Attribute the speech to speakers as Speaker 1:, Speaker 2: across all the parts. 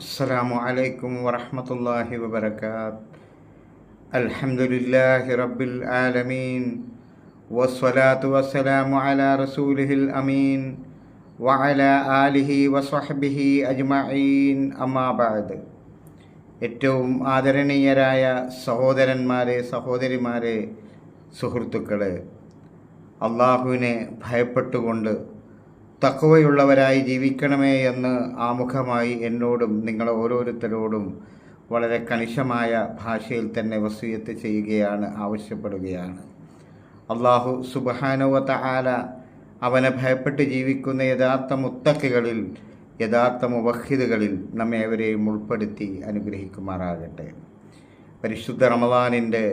Speaker 1: അസ്സലാമു അലൈക്കും വറഹ്മത്തുള്ളാഹി വബറകാത്ത്. അൽഹംദുലില്ലാഹി റബ്ബിൽ ആലമീൻ വസ്സലാത്തു വസ്സലാമു അലാ റസൂലിഹിൽ അമീൻ വഅലാ ആലിഹി വസ്വഹ്ബിഹി അജ്മഈൻ. അമ്മാ ബഅദ്. ഏറ്റവും ആദരണീയരായ സഹോദരന്മാരെ, സഹോദരിമാരെ, സുഹൃത്തുക്കളെ, അള്ളാഹുവിനെ ഭയപ്പെട്ടുകൊണ്ട് തഖ്വയുള്ളവരായി ജീവിക്കണമേ എന്ന് ആമുഖമായി എന്നോടും നിങ്ങൾ ഓരോരുത്തരോടും വളരെ കണിശമായ ഭാഷയിൽ തന്നെ വസിയത്ത് ചെയ്യുകയാണ്, ആവശ്യപ്പെടുകയാണ്. അള്ളാഹു സുബ്ഹാനഹു വ തആല അവനെ ഭയപ്പെട്ട് ജീവിക്കുന്ന യഥാർത്ഥ മുത്തഖികളിൽ, യഥാർത്ഥ മുവഹിദുകളിൽ നമ്മേവരെയും ഉൾപ്പെടുത്തി അനുഗ്രഹിക്കുമാറാകട്ടെ. പരിശുദ്ധ റമദാനിൻ്റെ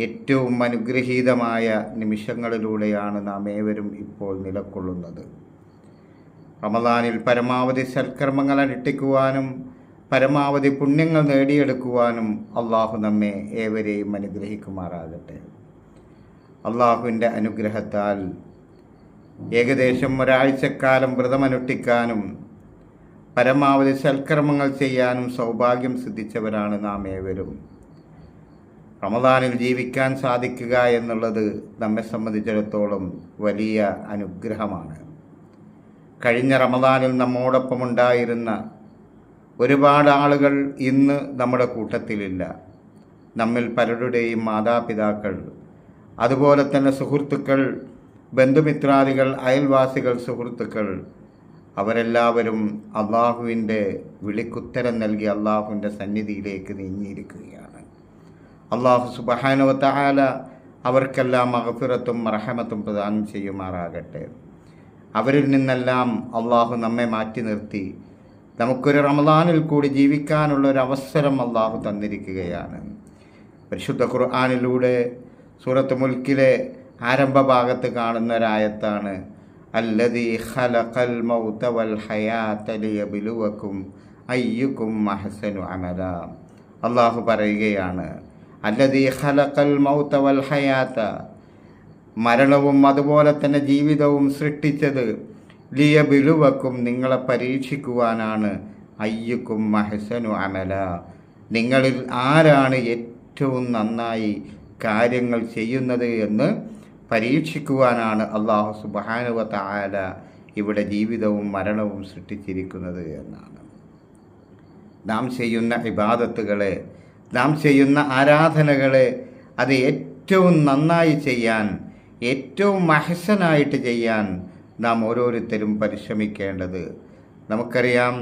Speaker 1: ഏറ്റവും അനുഗ്രഹീതമായ നിമിഷങ്ങളിലൂടെയാണ് നാം ഏവരും ഇപ്പോൾ നിലകൊള്ളുന്നത്. റമദാനിൽ പരമാവധി സൽക്കർമ്മങ്ങൾ അനുഷ്ഠിക്കുവാനും പരമാവധി പുണ്യങ്ങൾ നേടിയെടുക്കുവാനും അള്ളാഹു നമ്മെ ഏവരെയും അനുഗ്രഹിക്കുമാറാകട്ടെ. അള്ളാഹുവിൻ്റെ അനുഗ്രഹത്താൽ ഏകദേശം ഒരാഴ്ചക്കാലം വ്രതമനുഷ്ഠിക്കാനും പരമാവധി സൽക്കർമ്മങ്ങൾ ചെയ്യാനും സൗഭാഗ്യം സിദ്ധിച്ചവരാണ് നാം ഏവരും. റമദാനിൽ ജീവിക്കാൻ സാധിക്കുക എന്നുള്ളത് നമ്മെ സംബന്ധിച്ചിടത്തോളം വലിയ അനുഗ്രഹമാണ്. കഴിഞ്ഞ റമദാനിൽ നമ്മോടൊപ്പമുണ്ടായിരുന്ന ഒരുപാട് ആളുകൾ ഇന്ന് നമ്മുടെ കൂട്ടത്തിലില്ല. നമ്മിൽ പലരുടെയും മാതാപിതാക്കൾ, അതുപോലെ തന്നെ സുഹൃത്തുക്കൾ, ബന്ധുമിത്രാദികൾ, അയൽവാസികൾ, സുഹൃത്തുക്കൾ, അവരെല്ലാവരും അള്ളാഹുവിൻ്റെ വിളിക്കുത്തരം നൽകി അള്ളാഹുവിൻ്റെ സന്നിധിയിലേക്ക് നീങ്ങിയിരിക്കുകയാണ്. അള്ളാഹു സുബ്ഹാനഹു വ തആല അവർക്കെല്ലാം മഗ്ഫിറത്തും റഹ്മത്തും പ്രദാനം ചെയ്യുമാറാകട്ടെ. അവരിൽ നിന്നെല്ലാം അള്ളാഹു നമ്മെ മാറ്റി നിർത്തി നമുക്കൊരു റമദാനിൽ കൂടി ജീവിക്കാനുള്ളൊരവസരം അള്ളാഹു തന്നിരിക്കുകയാണ്. പരിശുദ്ധ ഖുർആനിലൂടെ സൂറത്ത് മുൽക്കിലെ ആരംഭ ഭാഗത്ത് കാണുന്ന ഒരായത്താണ് അല്ലദീ ഖലഖൽ മൗത വൽ ഹയാത ലിയബ്ലുവകും അയ്യുകും അഹ്സനു അമല. അള്ളാഹു പറയുകയാണ്, അല്ലദീ ഖലഖൽ മൗത വൽ ഹയാത, മരണവും അതുപോലെ തന്നെ ജീവിതവും സൃഷ്ടിച്ചത് ലിയബ്ലുവകും, നിങ്ങളെ പരീക്ഷിക്കുവാനാണ്, അയ്യുക്കും അഹ്സനു അമല, നിങ്ങളിൽ ആരാണ് ഏറ്റവും നന്നായി കാര്യങ്ങൾ ചെയ്യുന്നത് എന്ന് പരീക്ഷിക്കുവാനാണ് അള്ളാഹു സുബ്ഹാനഹു വ തആല ഇവിടെ ജീവിതവും മരണവും സൃഷ്ടിച്ചിരിക്കുന്നത് എന്നാണ്. നാം ചെയ്യുന്ന ഇബാദത്തുകളെ, നാം ചെയ്യുന്ന ആരാധനകളെ അത് ഏറ്റവും നന്നായി ചെയ്യാൻ, ഏറ്റവും അഹ്സനായിട്ട് ചെയ്യാൻ നാം ഓരോരുത്തരും പരിശ്രമിക്കേണ്ടത്. നമുക്കറിയാം,